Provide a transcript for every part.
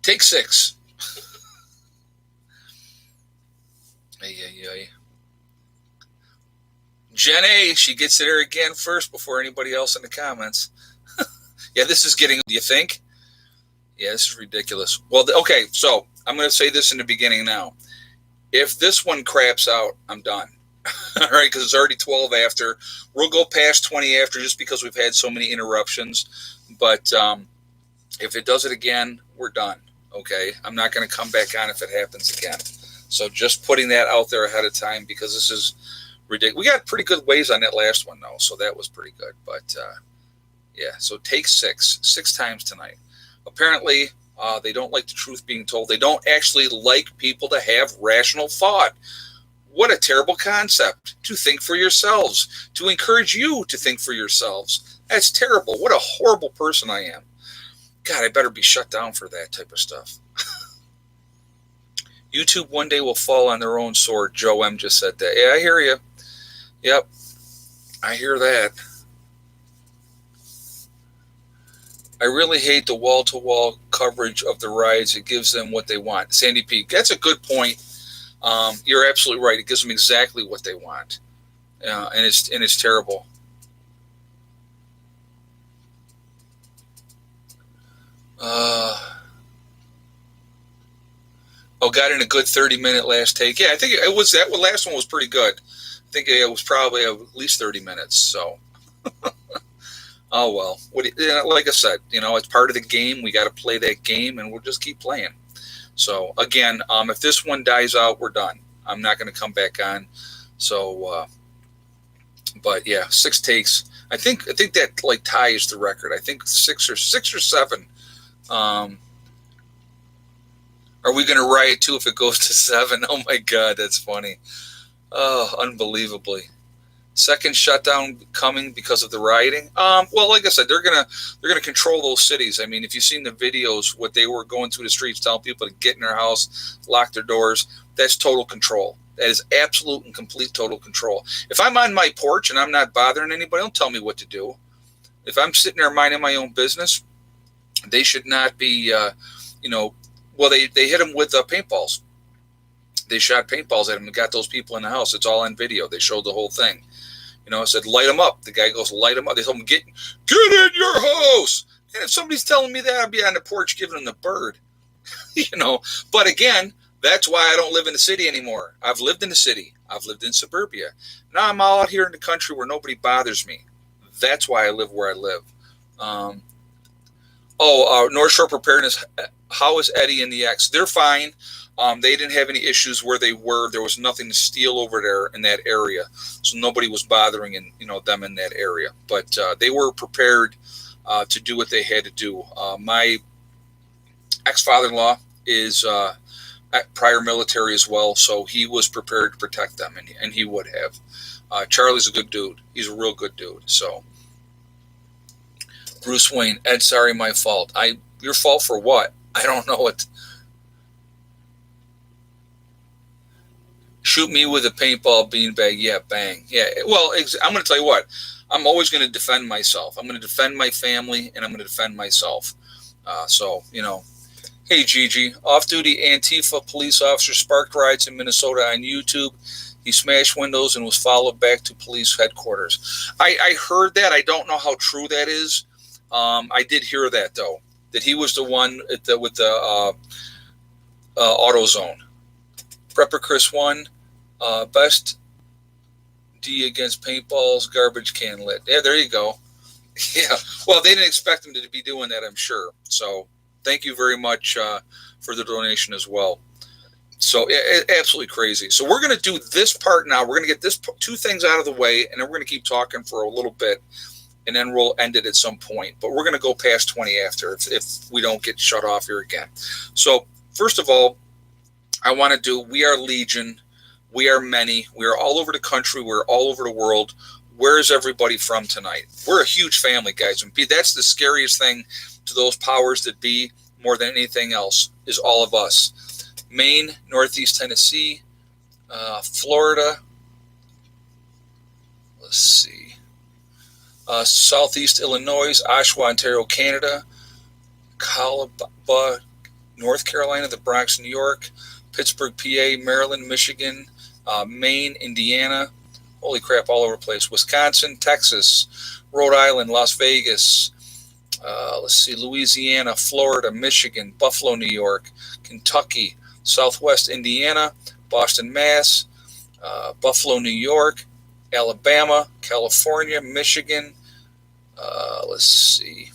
Take 6. Ay. Jen A, she gets there again first before anybody else in the comments. Yeah, this is getting, do you think? Yeah, this is ridiculous. Well, okay, so I'm going to say this in the beginning now. If this one craps out, I'm done. All right, because it's already 12 after. We'll go past 20 after just because we've had so many interruptions. But if it does it again, we're done. Okay, I'm not going to come back on if it happens again. So just putting that out there ahead of time because this is ridiculous. We got pretty good waves on that last one, though, so that was pretty good. But, yeah, so take 6 times tonight. Apparently, they don't like the truth being told. They don't actually like people to have rational thought. What a terrible concept, to think for yourselves, to encourage you to think for yourselves. That's terrible. What a horrible person I am. God, I better be shut down for that type of stuff. YouTube one day will fall on their own sword. Joe M. just said that. Yeah, I hear you. Yep, I hear that. I really hate the wall-to-wall coverage of the rides. It gives them what they want. Sandy Peak, that's a good point. You're absolutely right. It gives them exactly what they want, and it's terrible. Got in a good 30-minute last take. Yeah, I think it was that. Last one was pretty good. I think it was probably at least 30 minutes. So, oh well. Like I said, it's part of the game. We got to play that game, and we'll just keep playing. So again, if this one dies out, we're done. I'm not going to come back on. So, but yeah, 6 takes. I think that ties the record. I think 6 or 7. Are we going to riot too if it goes to 7? Oh my God, that's funny. Oh, unbelievably. Second shutdown coming because of the rioting. Well, like I said, they're gonna control those cities. I mean, if you've seen the videos, what they were going through the streets, telling people to get in their house, lock their doors. That's total control. That is absolute and complete total control. If I'm on my porch and I'm not bothering anybody, don't tell me what to do. If I'm sitting there minding my own business, they should not be, Well, they hit them with paintballs. They shot paintballs at him and got those people in the house. It's all on video. They showed the whole thing. I said, light them up. The guy goes, light them up. They told him, get in your house. And if somebody's telling me that, I'd be on the porch giving them the bird. But again, that's why I don't live in the city anymore. I've lived in the city. I've lived in suburbia. Now I'm all out here in the country where nobody bothers me. That's why I live where I live. North Shore Preparedness. How is Eddie and the X? They're fine. They didn't have any issues where they were. There was nothing to steal over there in that area, so nobody was bothering them in that area. But they were prepared to do what they had to do. My ex-father-in-law is prior military as well, so he was prepared to protect them, and he would have. Charlie's a good dude. He's a real good dude. So, Bruce Wayne, Ed, sorry, my fault. Your fault for what? I don't know what. Shoot me with a paintball beanbag. Yeah, bang. Yeah, well, I'm going to tell you what. I'm always going to defend myself. I'm going to defend my family, and I'm going to defend myself. Hey, Gigi. Off-duty Antifa police officer sparked riots in Minnesota on YouTube. He smashed windows and was followed back to police headquarters. I heard that. I don't know how true that is. I did hear that, though, that he was the one with the AutoZone. Prepper Chris 1, best D against paintballs, garbage can lit. Yeah, there you go. Yeah, well, they didn't expect him to be doing that, I'm sure. So thank you very much for the donation as well. So absolutely crazy. So we're going to do this part now. We're going to get this 2 things out of the way, and then we're going to keep talking for a little bit, and then we'll end it at some point. But we're going to go past 20 after if we don't get shut off here again. So first of all, I want to do, we are Legion. We are many. We are all over the country. We're all over the world. Where is everybody from tonight? We're a huge family, guys. And that's the scariest thing to those powers that be more than anything else is all of us. Maine, Northeast Tennessee, Florida. Let's see. Southeast Illinois, Oshawa, Ontario, Canada, Colaba, North Carolina, the Bronx, New York, Pittsburgh, PA, Maryland, Michigan, Maine, Indiana. Holy crap, all over the place. Wisconsin, Texas, Rhode Island, Las Vegas. Let's see, Louisiana, Florida, Michigan, Buffalo, New York, Kentucky, Southwest Indiana, Boston, Mass, Buffalo, New York, Alabama, California, Michigan. Let's see,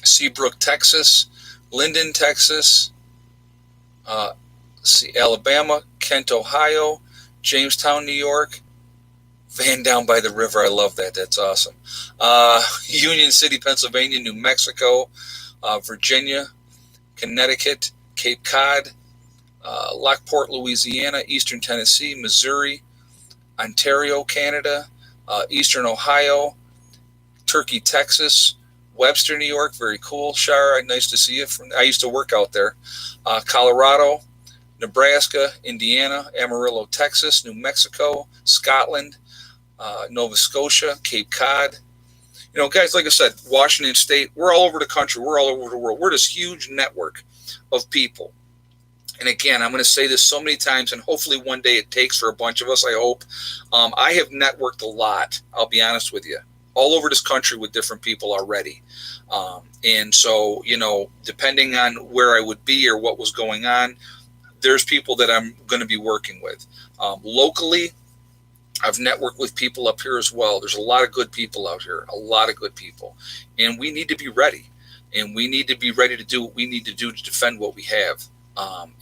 Seabrook, Texas, Linden, Texas. Let's see, Alabama, Kent, Ohio, Jamestown, New York. Van down by the river. I love that. That's awesome. Union City, Pennsylvania, New Mexico, Virginia, Connecticut, Cape Cod, Lockport, Louisiana, Eastern Tennessee, Missouri, Ontario, Canada, Eastern Ohio, Turkey, Texas, Webster, New York. Very cool. Shara, nice to see you. I used to work out there. Colorado, Nebraska, Indiana, Amarillo, Texas, New Mexico, Scotland, Nova Scotia, Cape Cod. Guys, like I said, Washington State, we're all over the country. We're all over the world. We're this huge network of people. And again, I'm going to say this so many times, and hopefully one day it takes for a bunch of us, I hope. I have networked a lot, I'll be honest with you, all over this country with different people already. And so, depending on where I would be or what was going on, there's people that I'm going to be working with. Locally, I've networked with people up here as well. There's a lot of good people out here, a lot of good people. And we need to be ready. And we need to be ready to do what we need to do to defend what we have,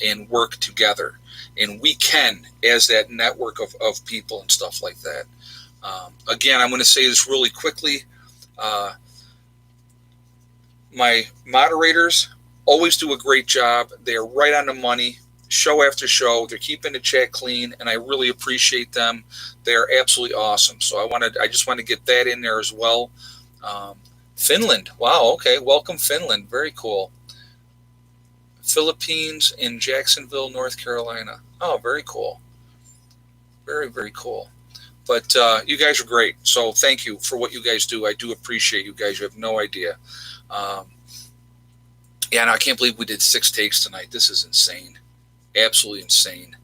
and work together. And we can, as that network of people and stuff like that. Again, I'm going to say this really quickly. My moderators always do a great job. They are right on the money. Show after show, they're keeping the chat clean, and I really appreciate them. They're absolutely awesome. So I just want to get that in there as well. Finland, wow, okay, welcome Finland, very cool. Philippines in Jacksonville, North Carolina. Oh, very cool, very, very cool. But you guys are great, so thank you for what you guys do. I do appreciate you guys. You have no idea. Yeah, and I can't believe we did 6 takes tonight. This is insane. Absolutely insane.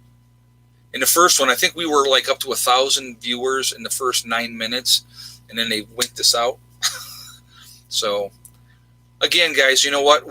In the first one, I think we were like up to 1,000 viewers in the first 9 minutes, and then they winked us out. So, again, guys, you know what?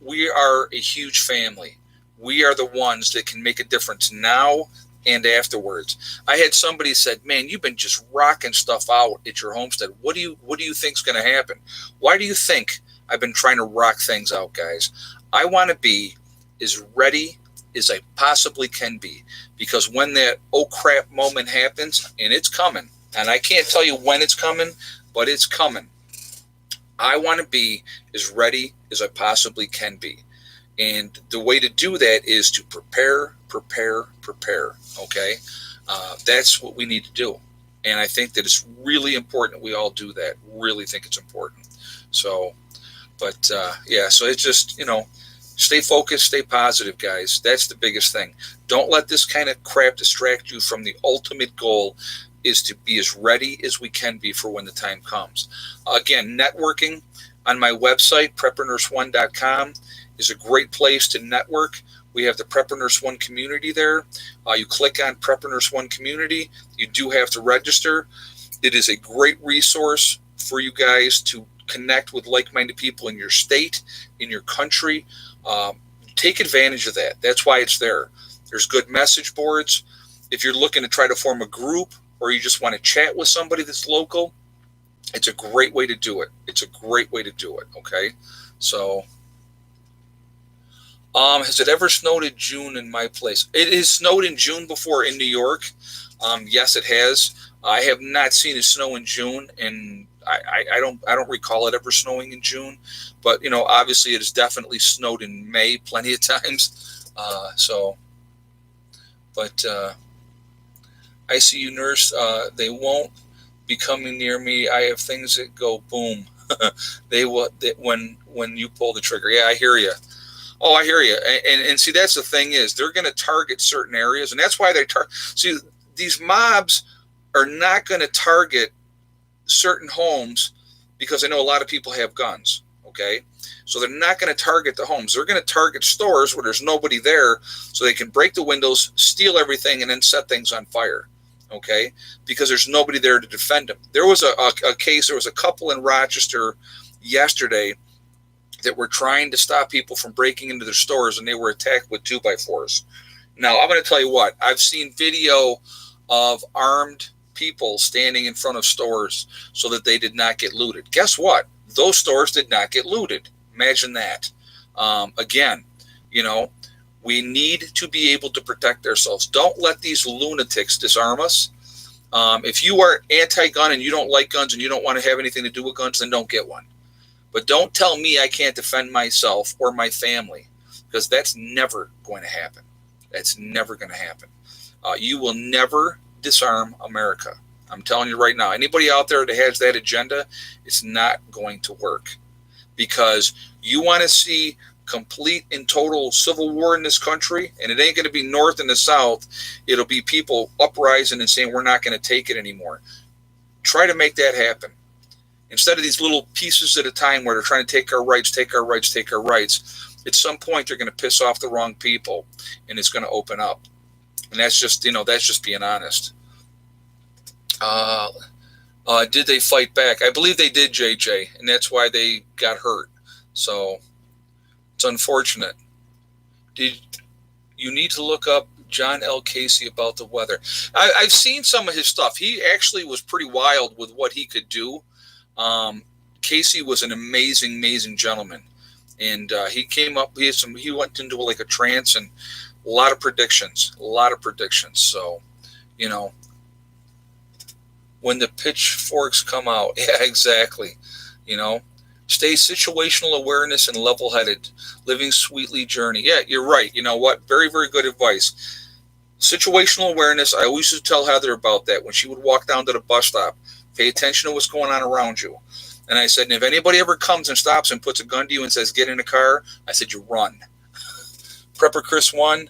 We are a huge family. We are the ones that can make a difference now and afterwards. I had somebody said, "Man, you've been just rocking stuff out at your homestead. What do you think's going to happen? Why do you think I've been trying to rock things out, guys? I want to be as ready as I possibly can be, because when that oh crap moment happens, and it's coming, and I can't tell you when it's coming, but it's coming. I want to be as ready as I possibly can be. And the way to do that is to prepare. Okay? That's what we need to do. And I think that it's really important that we all do that. Really think it's important. So, but yeah, so it's just, stay focused, stay positive, guys. That's the biggest thing. Don't let this kind of crap distract you from the ultimate goal, is to be as ready as we can be for when the time comes. Again, networking on my website, preppernurse1.com, is a great place to network. We have the Prepper Nurse One community there. You click on Prepper Nurse One community. You do have to register. It is a great resource for you guys to connect with like-minded people in your state, in your country. Take advantage of that. That's why it's there. There's good message boards. If you're looking to try to form a group, or you just want to chat with somebody that's local, it's a great way to do it. It's a great way to do it, okay? So, has it ever snowed in June in my place? It has snowed in June before in New York. Yes, it has. I have not seen it snow in June, and I don't recall it ever snowing in June. But, obviously it has definitely snowed in May plenty of times. I see you, nurse. They won't be coming near me. I have things that go boom. They will when you pull the trigger. Yeah, I hear you. Oh, I hear you. And see, that's the thing is they're going to target certain areas, and that's why they see, these mobs are not going to target certain homes, because I know a lot of people have guns. Okay, so they're not going to target the homes. They're going to target stores where there's nobody there, so they can break the windows, steal everything, and then set things on fire. Okay, because there's nobody there to defend them. There was a case. There was a couple in Rochester yesterday that were trying to stop people from breaking into their stores, and they were attacked with 2x4s. Now, I'm going to tell you what. I've seen video of armed people standing in front of stores so that they did not get looted. Guess what? Those stores did not get looted. Imagine that. Again, we need to be able to protect ourselves. Don't let these lunatics disarm us. If you are anti-gun and you don't like guns and you don't want to have anything to do with guns, then don't get one. But don't tell me I can't defend myself or my family, because that's never going to happen. That's never going to happen. You will never disarm America. I'm telling you right now, anybody out there that has that agenda, it's not going to work, because you want to see complete and total civil war in this country, and it ain't going to be North and the South. It'll be people uprising and saying we're not going to take it anymore. Try to make that happen. Instead of these little pieces at a time where they're trying to take our rights, at some point they're going to piss off the wrong people, and it's going to open up. And that's just being honest. Did they fight back? I believe they did, JJ, and that's why they got hurt. So it's unfortunate. You need to look up John L. Casey about the weather. I've seen some of his stuff. He actually was pretty wild with what he could do. Casey was an amazing gentleman, and he came up. He went into like a trance, and a lot of predictions. So, when the pitchforks come out, yeah, exactly. Stay situational awareness and level-headed, living sweetly journey. Yeah, you're right. You know what? Very, very good advice. Situational awareness. I always used to tell Heather about that when she would walk down to the bus stop. Pay attention to what's going on around you. And I said, and if anybody ever comes and stops and puts a gun to you and says, get in a car, I said, you run. Prepper Chris 1,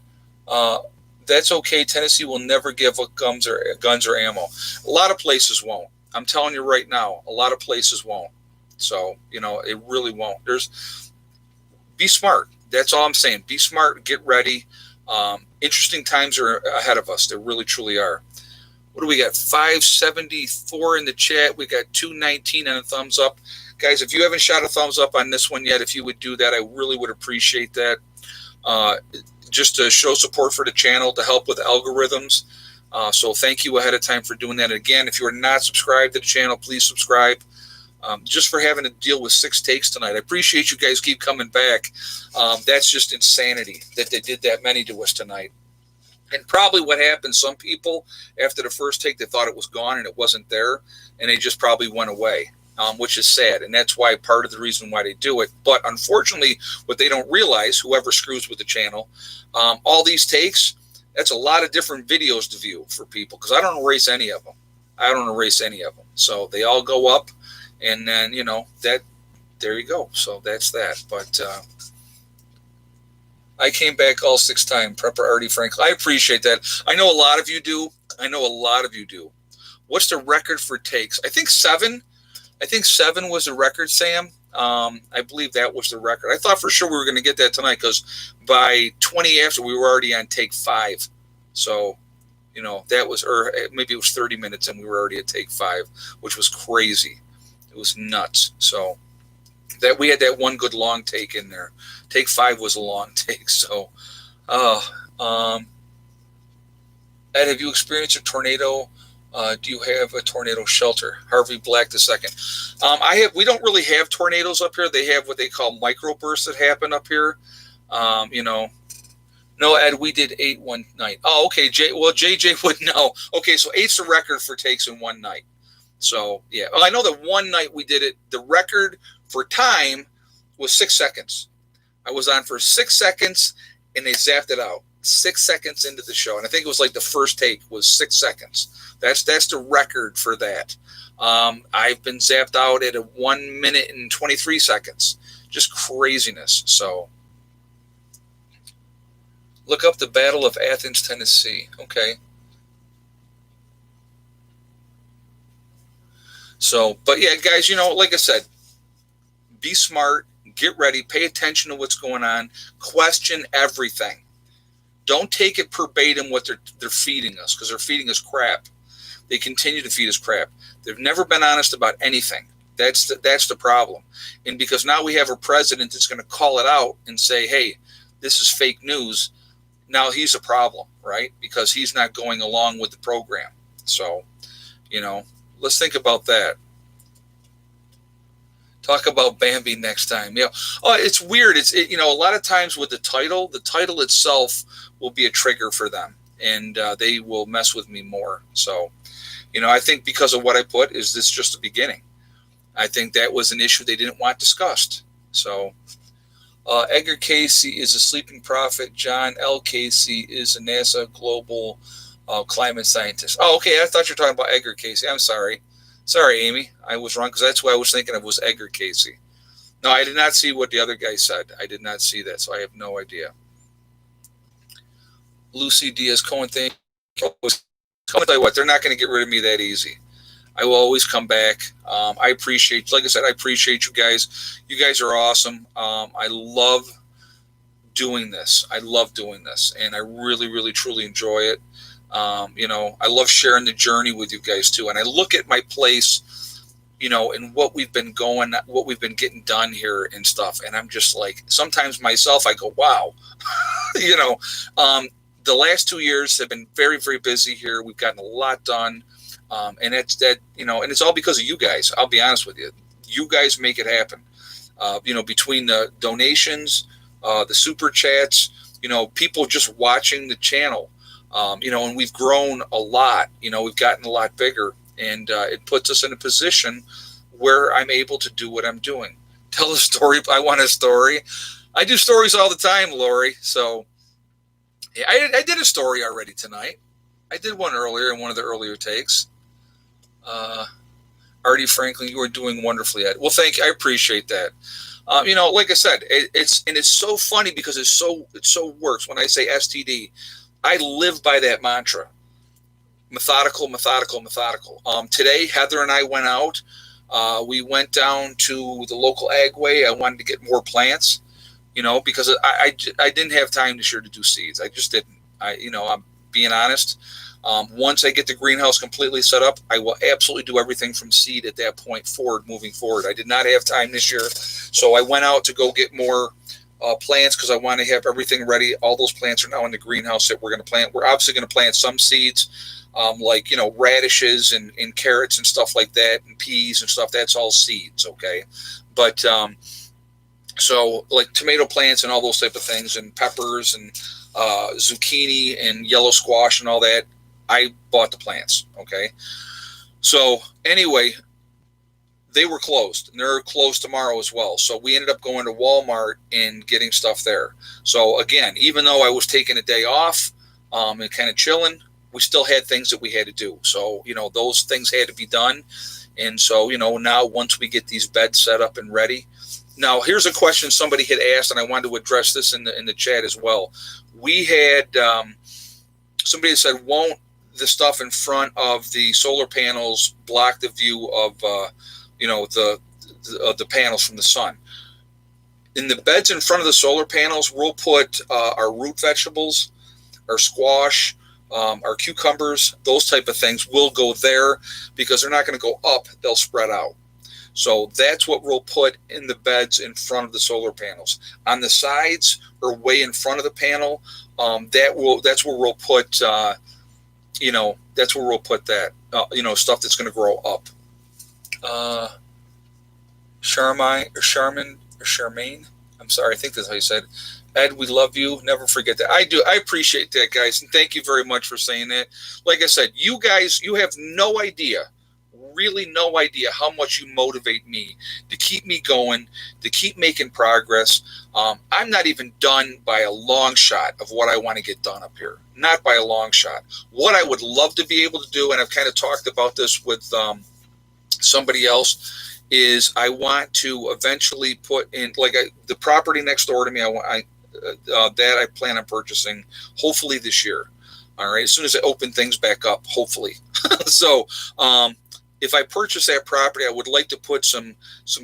that's okay. Tennessee will never give up guns or ammo. A lot of places won't. I'm telling you right now, a lot of places won't. So, it really won't. Be smart. That's all I'm saying. Be smart. Get ready. Interesting times are ahead of us. They really, truly are. What do we got? 574 in the chat. We got 219 on a thumbs up. Guys, if you haven't shot a thumbs up on this one yet, if you would do that, I really would appreciate that. Just to show support for the channel, to help with algorithms. So thank you ahead of time for doing that. Again, if you are not subscribed to the channel, please subscribe. Just for having to deal with 6 takes tonight. I appreciate you guys keep coming back. That's just insanity that they did that many to us tonight. And probably what happened, some people, after the first take, they thought it was gone and it wasn't there, and they just probably went away, which is sad. And that's why part of the reason why they do it. But unfortunately, what they don't realize, whoever screws with the channel, all these takes, that's a lot of different videos to view for people, because I don't erase any of them. So they all go up, and then, there you go. So that's that. But I came back all 6 times, Prepper Artie Franklin. I appreciate that. I know a lot of you do. What's the record for takes? I think 7 was the record, Sam. I believe that was the record. I thought for sure we were going to get that tonight, because by 20 after, we were already on take 5. So, that was, or maybe it was 30 minutes and we were already at take 5, which was crazy. It was nuts. So that we had that one good long take in there. Take 5 was a long take. So, Ed, have you experienced a tornado? Do you have a tornado shelter? Harvey Black II. We don't really have tornadoes up here. They have what they call microbursts that happen up here. No, Ed, we did 8 one night. Oh, okay. JJ would know. Okay, so 8's the record for takes in one night. So, yeah. Well, I know that one night we did it. The record for time was 6 seconds. I was on for 6 seconds, and they zapped it out. 6 seconds into the show. And I think it was like the first take was 6 seconds. That's the record for that. I've been zapped out at 1 minute and 23 seconds. Just craziness. So look up the Battle of Athens, Tennessee. Okay. So, but yeah, guys, like I said, be smart, Get ready. Pay attention to what's going on. Question everything. Don't take it verbatim what they're feeding us, because they're feeding us crap. They continue to feed us crap. They've never been honest about anything. That's the problem. And because now we have a president that's going to call it out and say, hey, this is fake news. Now he's a problem, right? Because he's not going along with the program. So, let's think about that. Talk about Bambi next time. It's weird. A lot of times with the title itself will be a trigger for them, and they will mess with me more. So, I think because of what I put, is this just the beginning? I think that was an issue they didn't want discussed. So, Edgar Casey is a sleeping prophet. John L. Casey is a NASA global climate scientist. Oh, okay. I thought you were talking about Edgar Casey. I'm sorry. Sorry, Amy. I was wrong, because that's what I was thinking of was Edgar Casey. No, I did not see what the other guy said. I did not see that, so I have no idea. Lucy Diaz Cohen, thank you. I'll tell you what, they're not going to get rid of me that easy. I will always come back. I appreciate, like I said, I appreciate you guys. You guys are awesome. I love doing this. I love doing this, and I really, really, truly enjoy it. I love sharing the journey with you guys too. And I look at my place, and what we've been getting done here and stuff. And I'm just like, sometimes myself, I go, wow, the last 2 years have been very, very busy here. We've gotten a lot done. And it's and it's all because of you guys. I'll be honest with you. You guys make it happen. Between the donations, the super chats, people just watching the channel. And we've grown a lot. We've gotten a lot bigger, and it puts us in a position where I'm able to do what I'm doing. Tell a story. I want a story. I do stories all the time, Lori. So yeah, I did a story already tonight. I did one earlier in one of the earlier takes. Artie Franklin, you are doing wonderfully, Ed. Well, thank you. I appreciate that. Like I said, it's so funny because it so works. When I say STD, I live by that mantra. Methodical, methodical, methodical. Today, Heather and I went out. We went down to the local Agway. I wanted to get more plants, because I didn't have time this year to do seeds. I just didn't. I'm being honest. Once I get the greenhouse completely set up, I will absolutely do everything from seed at that point moving forward. I did not have time this year, so I went out to go get more plants because I want to have everything ready. All those plants are now in the greenhouse that we're going to plant. We're obviously going to plant some seeds, like radishes and carrots and stuff like that, and peas and stuff. That's all seeds, okay? But so like tomato plants and all those type of things, and peppers and zucchini and yellow squash and all that, I bought the plants, okay? So anyway, they were closed, and they're closed tomorrow as well. So we ended up going to Walmart and getting stuff there. So again, even though I was taking a day off and kind of chilling, we still had things that we had to do. So, those things had to be done. And so, now once we get these beds set up and ready. Now, here's a question somebody had asked, and I wanted to address this in the chat as well. We had somebody said, won't the stuff in front of the solar panels block the view of the panels from the sun? In the beds in front of the solar panels, we'll put our root vegetables, our squash, our cucumbers, those type of things will go there because they're not going to go up, they'll spread out. So that's what we'll put in the beds in front of the solar panels. On the sides or way in front of the panel, that's where we'll put that's where we'll put that stuff that's going to grow up. Charmaine, I'm sorry, I think that's how you said. Ed, we love you. Never forget that. I do. I appreciate that, guys, and thank you very much for saying that. Like I said, you guys, you have no idea, really no idea how much you motivate me to keep me going, to keep making progress. I'm not even done by a long shot of what I want to get done up here. Not by a long shot. What I would love to be able to do, and I've kind of talked about this with somebody else, is I want to eventually put in the property next door to me. That I plan on purchasing hopefully this year. All right, as soon as I open things back up, hopefully. So if I purchase that property, I would like to put some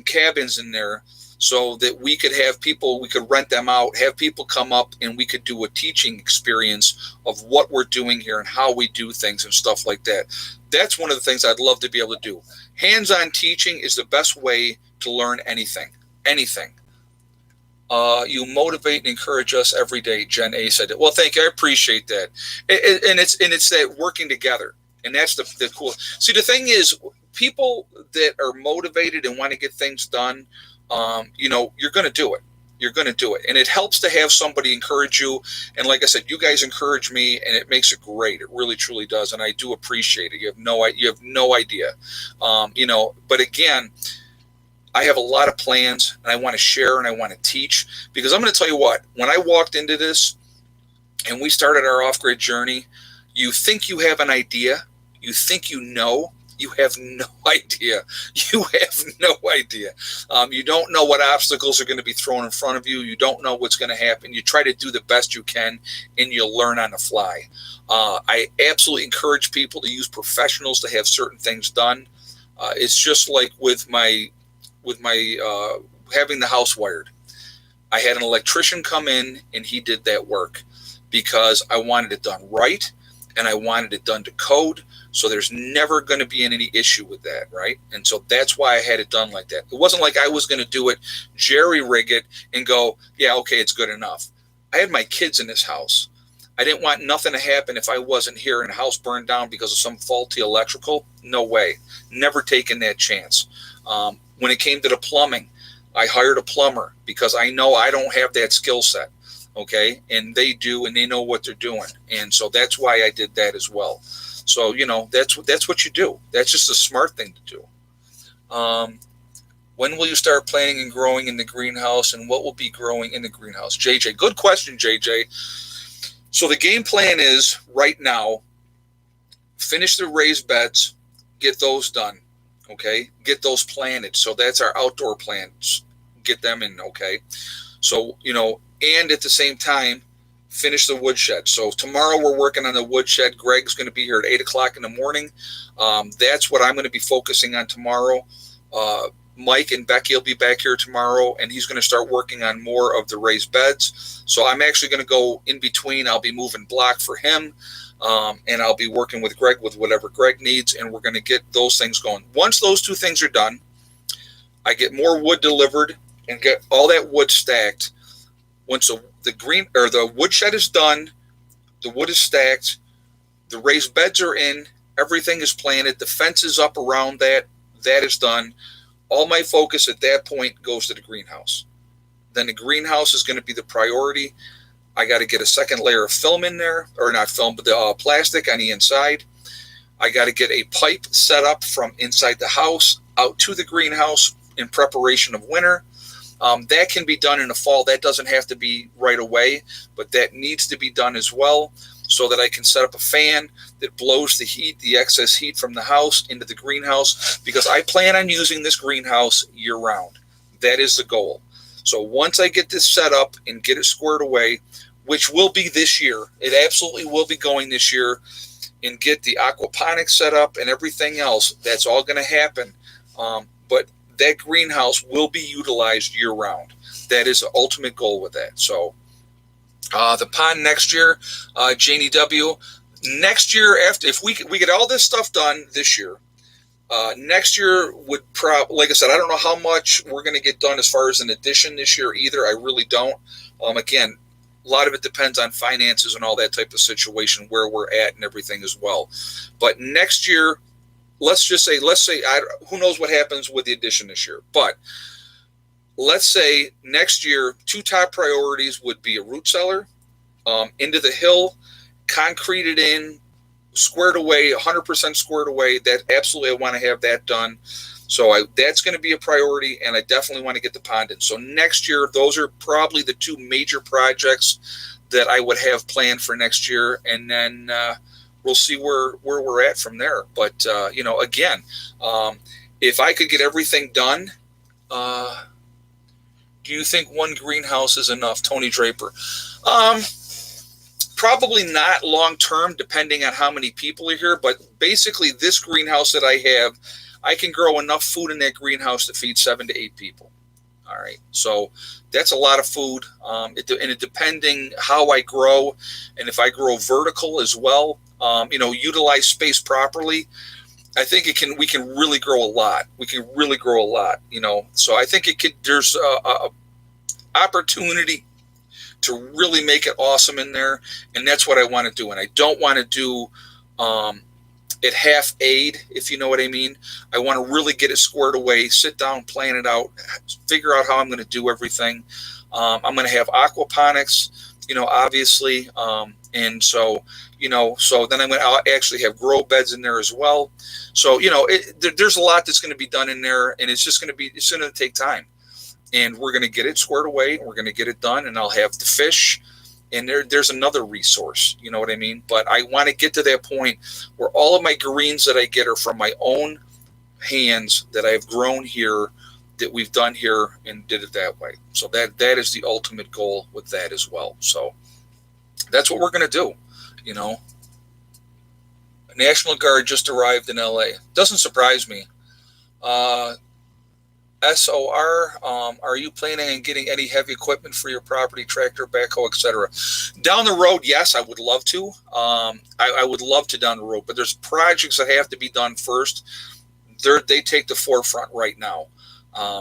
cabins in there so that we could have people, we could rent them out, have people come up, and we could do a teaching experience of what we're doing here and how we do things and stuff like that. That's one of the things I'd love to be able to do. Hands-on teaching is the best way to learn anything. You motivate and encourage us every day, Jen A said it. Well, thank you. I appreciate that. And it's that working together. And that's the cool. See, the thing is, people that are motivated and want to get things done, you're going to do it. You're going to do it. And it helps to have somebody encourage you. And like I said, you guys encourage me, and it makes it great. It really, truly does. And I do appreciate it. You have no idea. But again, I have a lot of plans, and I want to share and I want to teach, because I'm going to tell you what, when I walked into this and we started our off-grid journey, you think you have an idea, you think you know, you have no idea. You have no idea. You don't know what obstacles are going to be thrown in front of you. You don't know what's going to happen. You try to do the best you can, and you'll learn on the fly. I absolutely encourage people to use professionals to have certain things done. It's just like with my having the house wired. I had an electrician come in, and he did that work because I wanted it done right, and I wanted it done to code. So there's never going to be any issue with that, right? And so that's why I had it done like that. It wasn't like I was going to do it, jerry rig it, and go, yeah, okay, it's good enough. I had my kids in this house. I didn't want nothing to happen if I wasn't here and the house burned down because of some faulty electrical. No way. Never taken that chance. When it came to the plumbing, I hired a plumber because I know I don't have that skill set, okay? And they do, and they know what they're doing. And so that's why I did that as well. So, that's what you do. That's just a smart thing to do. When will you start planting and growing in the greenhouse, and what will be growing in the greenhouse? JJ, good question, JJ. So the game plan is right now, finish the raised beds, get those done, okay? Get those planted. So that's our outdoor plants. Get them in, okay? So, and at the same time, finish the woodshed. So tomorrow we're working on the woodshed. Greg's going to be here at 8 o'clock in the morning. That's what I'm going to be focusing on tomorrow. Mike and Becky will be back here tomorrow, and he's going to start working on more of the raised beds. So I'm actually going to go in between. I'll be moving block for him, and I'll be working with Greg with whatever Greg needs, and we're going to get those things going. Once those two things are done, I get more wood delivered and get all that wood stacked. Once the woodshed is done, the wood is stacked, the raised beds are in, everything is planted, the fence is up around that is done. All my focus at that point goes to the greenhouse. Then the greenhouse is going to be the priority. I got to get a second layer of film in there, or not film, but the plastic on the inside. I got to get a pipe set up from inside the house out to the greenhouse in preparation of winter. That can be done in the fall. That doesn't have to be right away, but that needs to be done as well, so that I can set up a fan that blows the heat, the excess heat from the house into the greenhouse, because I plan on using this greenhouse year round. That is the goal. So once I get this set up and get it squared away, which will be this year, it absolutely will be going this year, and get the aquaponics set up and everything else, that's all going to happen. But that greenhouse will be utilized year round. That is the ultimate goal with that. So the pond next year, Janie W. Next year, after if we get all this stuff done this year, next year would like I said, I don't know how much we're going to get done as far as an addition this year either. I really don't. Again, a lot of it depends on finances and all that type of situation, where we're at and everything as well. But next year, let's say, who knows what happens with the addition this year, but let's say next year, two top priorities would be a root cellar, into the hill, concreted in, squared away, 100% squared away. That absolutely, I want to have that done. So that's going to be a priority, and I definitely want to get the pond in. So next year, those are probably the two major projects that I would have planned for next year, and then we'll see where we're at from there. But, again, if I could get everything done, do you think one greenhouse is enough, Tony Draper? Probably not long term, depending on how many people are here. But basically, this greenhouse that I have, I can grow enough food in that greenhouse to feed 7 to 8 people. All right, so that's a lot of food. Depending how I grow, and if I grow vertical as well, utilize space properly, I think we can really grow a lot. We can really grow a lot, So I think there's a opportunity to really make it awesome in there, and that's what I want to do. And I don't want to do it half aid, if you know what I mean. I want to really get it squared away, sit down, plan it out, figure out how I'm going to do everything. I'm going to have aquaponics, obviously, and so then I'll actually have grow beds in there as well. So there's a lot that's going to be done in there, and it's going to take time, and we're going to get it squared away. We're going to get it done, and I'll have the fish. And there's another resource, you know what I mean? But I want to get to that point where all of my greens that I get are from my own hands that I've grown here, that we've done here, and did it that way. So that is the ultimate goal with that as well. So that's what we're going to do, National Guard just arrived in LA. Doesn't surprise me. SOR, are you planning on getting any heavy equipment for your property, tractor, backhoe, etc.? Down the road, yes, I would love to. I would love to down the road, but there's projects that have to be done first. They take the forefront right now.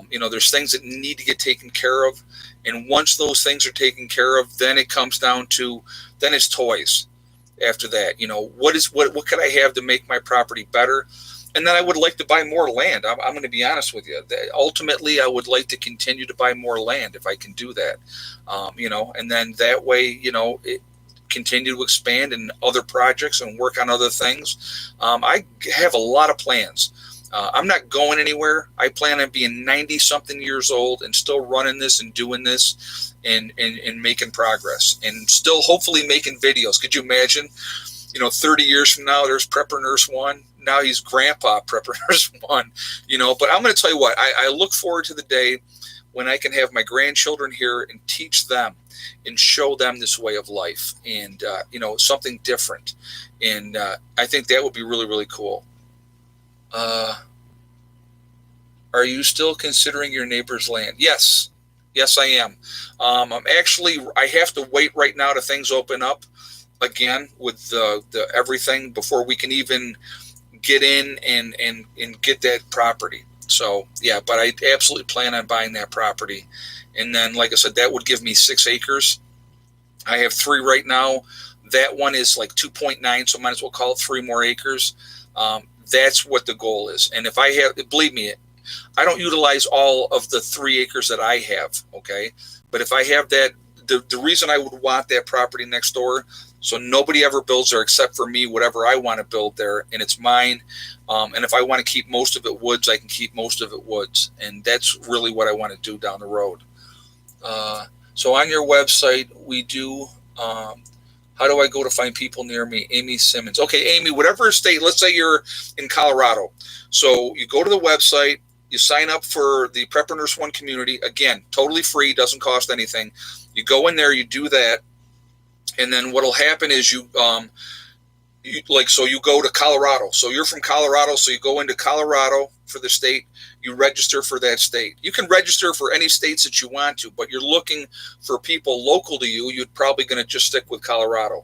There's things that need to get taken care of, and once those things are taken care of, then it comes down to, then it's toys. After that, what could I have to make my property better? And then I would like to buy more land. I'm going to be honest with you. Ultimately, I would like to continue to buy more land if I can do that, and then that way, it continue to expand in other projects and work on other things. I have a lot of plans. I'm not going anywhere. I plan on being 90-something years old and still running this and doing this and making progress and still hopefully making videos. Could you imagine, 30 years from now, there's Prepper Nurse 1. Now he's Grandpa Prepper Nurse 1, But I'm going to tell you what, I look forward to the day when I can have my grandchildren here and teach them and show them this way of life and, something different. And I think that would be really, really cool. Are you still considering your neighbor's land? Yes, I am. I have to wait right now till things open up again with the everything before we can even get in and get that property. So yeah, but I absolutely plan on buying that property. And then, like I said, that would give me 6 acres. I have 3 right now. That one is like 2.9, so might as well call it 3 more acres. That's what the goal is. And if I have, believe me, I don't utilize all of the 3 acres that I have. Okay. But if I have that, the reason I would want that property next door, so nobody ever builds there except for me, whatever I want to build there, and it's mine. And if I want to keep most of it woods, I can keep most of it woods. And that's really what I want to do down the road. So on your website, we do, how do I go to find people near me? Amy Simmons. Okay, Amy, whatever state, let's say you're in Colorado. So you go to the website, you sign up for the Prepper Nurse 1 community. Again, totally free, doesn't cost anything. You go in there, you do that. And then what'll happen is you go to Colorado. So you're from Colorado, so you go into Colorado for the state. You register for that state. You can register for any states that you want to, but you're looking for people local to you. You're probably going to just stick with Colorado.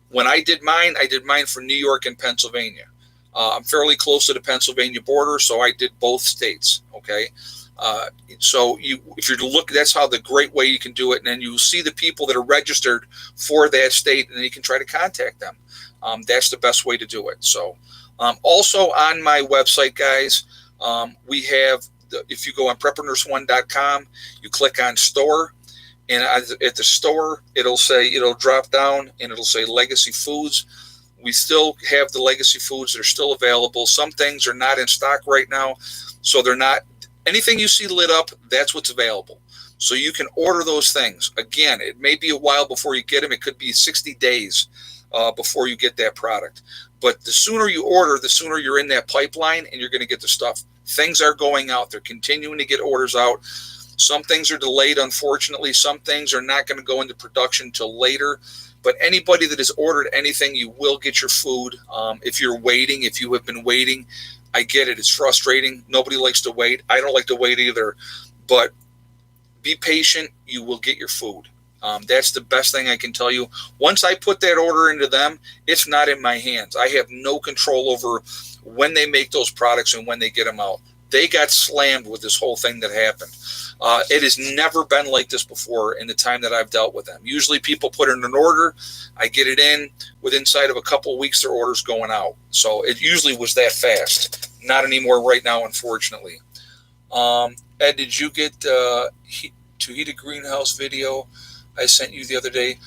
When I did mine for New York and Pennsylvania. I'm fairly close to the Pennsylvania border, so I did both states. Okay. So if you're to look, that's how the great way you can do it. And then you see the people that are registered for that state, and then you can try to contact them. That's the best way to do it. So, also on my website, guys, we have, if you go on preppernurse1.com, you click on store, and at the store, it'll drop down and it'll say Legacy Foods. We still have the Legacy Foods. They're still available. Some things are not in stock right now, so they're not. Anything you see lit up, that's what's available. So you can order those things. Again, it may be a while before you get them. It could be 60 days before you get that product. But the sooner you order, the sooner you're in that pipeline and you're going to get the stuff. Things are going out. They're continuing to get orders out. Some things are delayed, unfortunately. Some things are not going to go into production till later. But anybody that has ordered anything, you will get your food. If you're waiting, if you have been waiting, I get it. It's frustrating. Nobody likes to wait. I don't like to wait either. But be patient. You will get your food. That's the best thing I can tell you. Once I put that order into them, it's not in my hands. I have no control over when they make those products and when they get them out. They got slammed with this whole thing that happened. It has never been like this before in the time that I've dealt with them. Usually people put in an order, I get it in, within inside of a couple of weeks their order's going out. So it usually was that fast. Not anymore right now, unfortunately. Ed, did you get to heat a greenhouse video I sent you the other day?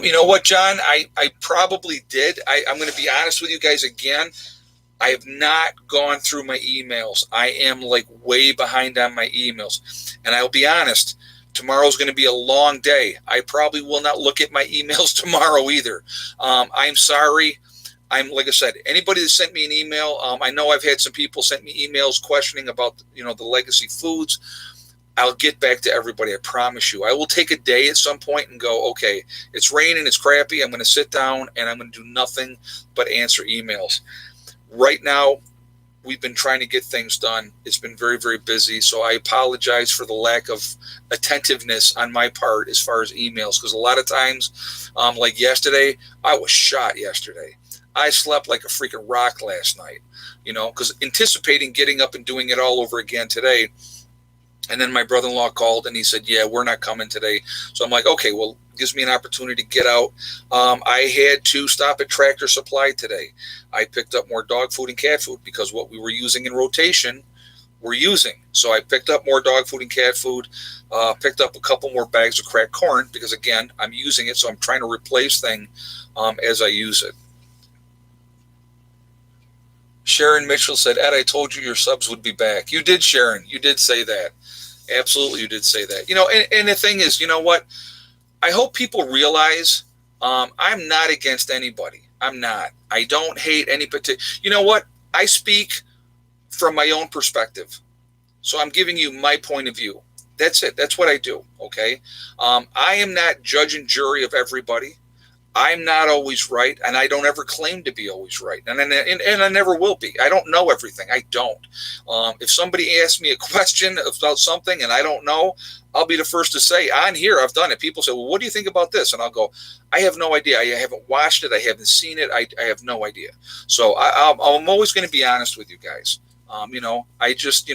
You know what, John? I probably did. I'm going to be honest with you guys again. I have not gone through my emails. I am like way behind on my emails. And I'll be honest, tomorrow's going to be a long day. I probably will not look at my emails tomorrow either. I'm sorry. Like I said, anybody that sent me an email, I know I've had some people send me emails questioning about, the legacy foods. I'll get back to everybody. I promise you. I will take a day at some point and go, okay, it's raining, it's crappy. I'm going to sit down and I'm going to do nothing but answer emails. Right now, we've been trying to get things done. It's been very, very busy. So I apologize for the lack of attentiveness on my part as far as emails. Because a lot of times, like yesterday, I was shot yesterday. I slept like a freaking rock last night, because anticipating getting up and doing it all over again today. And then my brother-in-law called and he said, yeah, we're not coming today. So I'm like, okay, well, gives me an opportunity to get out. I had to stop at Tractor Supply today. I picked up more dog food and cat food because what we were using in rotation, we're using. So I picked up more dog food and cat food, picked up a couple more bags of cracked corn because, again, I'm using it. So I'm trying to replace things as I use it. Sharon Mitchell said, Ed, I told you your subs would be back. You did, Sharon. You did say that. Absolutely, you did say that. And the thing is, you know what? I hope people realize I'm not against anybody. I'm not. I don't hate any particular. You know what? I speak from my own perspective. So I'm giving you my point of view. That's it. That's what I do. Okay. I am not judge and jury of everybody. I'm not always right, and I don't ever claim to be always right, and I never will be. I don't know everything. I don't. If somebody asks me a question about something and I don't know, I'll be the first to say, on here, I've done it. People say, well, what do you think about this? And I'll go, I have no idea. I haven't watched it. I haven't seen it. I have no idea. So I'm always going to be honest with you guys. I just,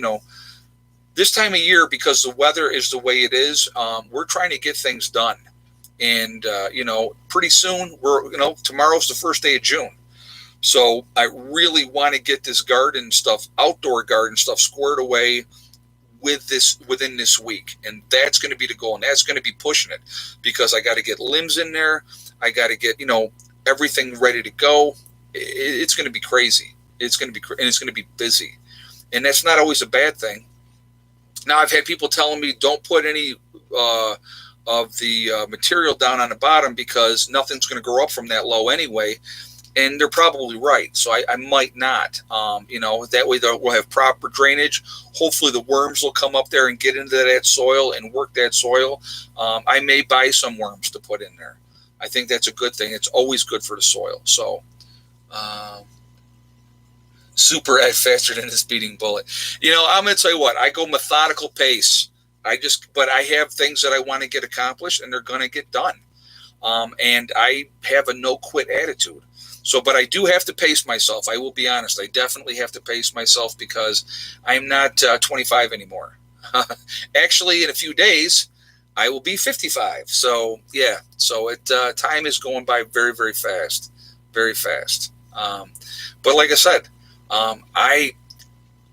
this time of year, because the weather is the way it is, we're trying to get things done. And, pretty soon tomorrow's the first day of June. So I really want to get this outdoor garden stuff squared away within this week. And that's going to be the goal. And that's going to be pushing it because I got to get limbs in there. I got to get, everything ready to go. It's going to be crazy. It's going to be busy. And that's not always a bad thing. Now I've had people telling me don't put any, of the material down on the bottom because nothing's going to grow up from that low anyway. And they're probably right. So I might not, that way we'll have proper drainage. Hopefully the worms will come up there and get into that soil and work that soil. I may buy some worms to put in there. I think that's a good thing. It's always good for the soil. So, super Ed faster than a speeding bullet. I'm going to tell you what, I go methodical pace. But I have things that I want to get accomplished and they're going to get done. And I have a no quit attitude. So, but I do have to pace myself. I will be honest. I definitely have to pace myself because I'm not 25 anymore. Actually, in a few days, I will be 55. So yeah. So time is going by very, very fast, very fast. But like I said,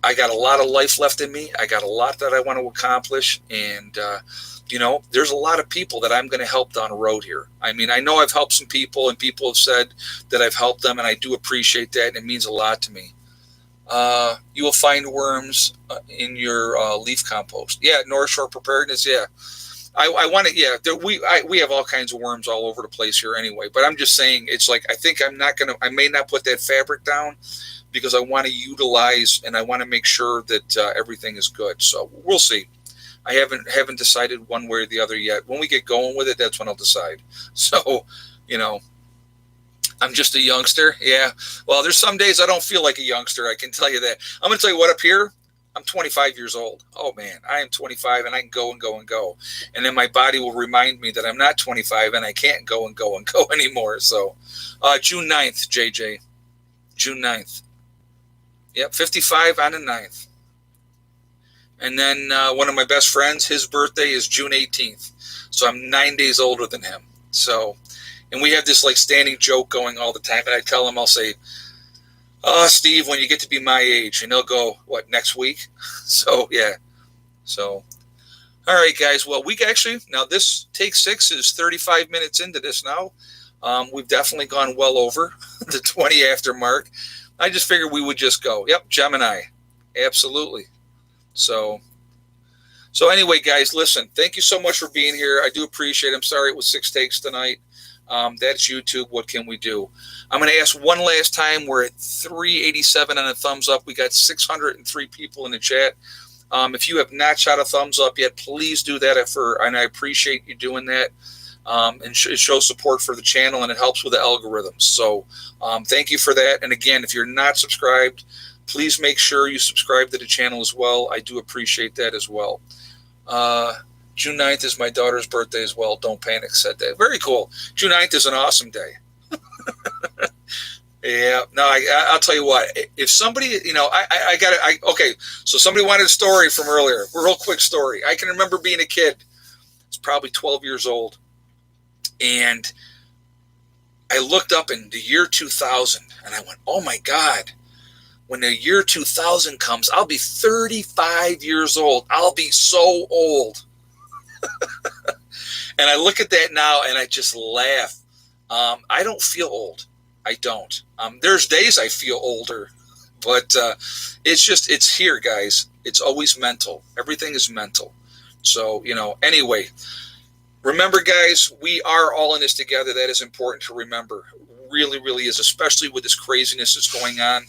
I got a lot of life left in me. I got a lot that I want to accomplish. And, there's a lot of people that I'm going to help down the road here. I mean, I know I've helped some people and people have said that I've helped them. And I do appreciate that. And it means a lot to me. You will find worms in your leaf compost. Yeah. North Shore Preparedness. Yeah. I want to, yeah, we have all kinds of worms all over the place here anyway. But I'm just saying, it's like, I may not put that fabric down, because I want to utilize and I want to make sure that everything is good. So we'll see. I haven't decided one way or the other yet. When we get going with it, that's when I'll decide. So, I'm just a youngster. Yeah. Well, there's some days I don't feel like a youngster. I can tell you that. I'm going to tell you what, up here, I'm 25 years old. Oh, man, I am 25 and I can go and go and go. And then my body will remind me that I'm not 25 and I can't go and go and go anymore. So June 9th, JJ. June 9th. Yep, 55 on the 9th. And then one of my best friends, his birthday is June 18th. So I'm 9 days older than him. So, and we have this like standing joke going all the time. And I tell him, I'll say, "Oh, Steve, when you get to be my age," and he'll go, "What, next week?" So, yeah. So, all right, guys. Well, we actually, now this take 6 is 35 minutes into this now. We've definitely gone well over the 20 after mark. I just figured we would just go. Yep, Gemini. Absolutely. So anyway, guys, listen, thank you so much for being here. I do appreciate it. I'm sorry it was 6 takes tonight. That's YouTube. What can we do? I'm going to ask one last time. We're at 387 on a thumbs up. We got 603 people in the chat. If you have not shot a thumbs up yet, please do that. And I appreciate you doing that. And it shows support for the channel, and it helps with the algorithms. So thank you for that. And again, if you're not subscribed, please make sure you subscribe to the channel as well. I do appreciate that as well. June 9th is my daughter's birthday as well. Don't panic, said that. Very cool. June 9th is an awesome day. Yeah. No, I'll tell you what. If somebody, okay, so somebody wanted a story from earlier. A real quick story. I can remember being a kid. It's probably 12 years old. And I looked up in the year 2000, and I went, oh, my God. When the year 2000 comes, I'll be 35 years old. I'll be so old. And I look at that now and I just laugh. I don't feel old. I don't. There's days I feel older, but it's here, guys. It's always mental. Everything is mental. So, anyway, remember, guys, we are all in this together. That is important to remember. Really, really is, especially with this craziness that's going on.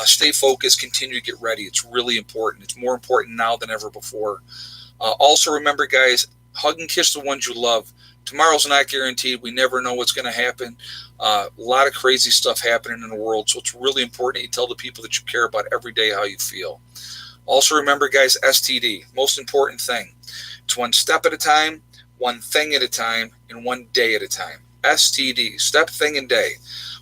Stay focused, continue to get ready. It's really important. It's more important now than ever before. Also remember, guys, hug and kiss the ones you love. Tomorrow's not guaranteed. We never know what's going to happen. A lot of crazy stuff happening in the world, so it's really important you tell the people that you care about every day how you feel. Also remember, guys, STD, most important thing. It's one step at a time, one thing at a time, and one day at a time. STD, step, thing, and day.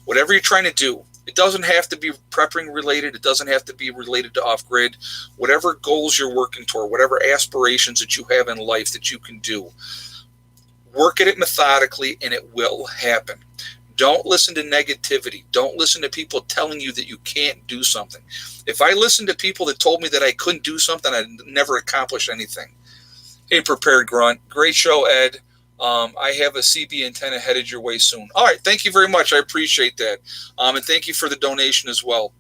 Whatever you're trying to do, it doesn't have to be prepping related. It doesn't have to be related to off-grid. Whatever goals you're working toward, whatever aspirations that you have in life that you can do, work at it methodically, and it will happen. Don't listen to negativity. Don't listen to people telling you that you can't do something. If I listened to people that told me that I couldn't do something, I'd never accomplish anything. Hey, Prepared Grunt. Great show, Ed. I have a CB antenna headed your way soon. All right. Thank you very much. I appreciate that. And thank you for the donation as well.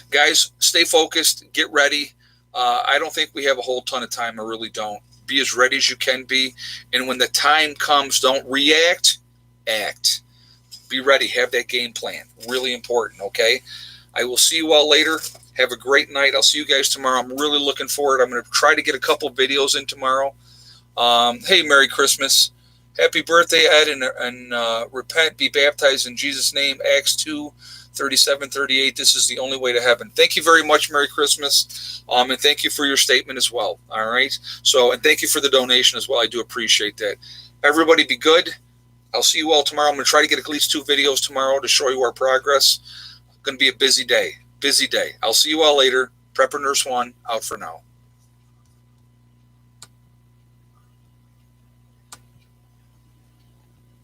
Guys, stay focused. Get ready. I don't think we have a whole ton of time. I really don't. Be as ready as you can be. And when the time comes, don't react. Act. Be ready. Have that game plan. Really important, okay? I will see you all later. Have a great night. I'll see you guys tomorrow. I'm really looking forward. I'm going to try to get a couple videos in tomorrow. Hey, Merry Christmas. Happy birthday, Ed, and repent, be baptized in Jesus' name. Acts 2:37-38. This is the only way to heaven. Thank you very much. Merry Christmas. And thank you for your statement as well. All right. So, and thank you for the donation as well. I do appreciate that. Everybody be good. I'll see you all tomorrow. I'm going to try to get at least 2 videos tomorrow to show you our progress. Going to be a busy day. Busy day. I'll see you all later. Prepper Nurse 1 out for now.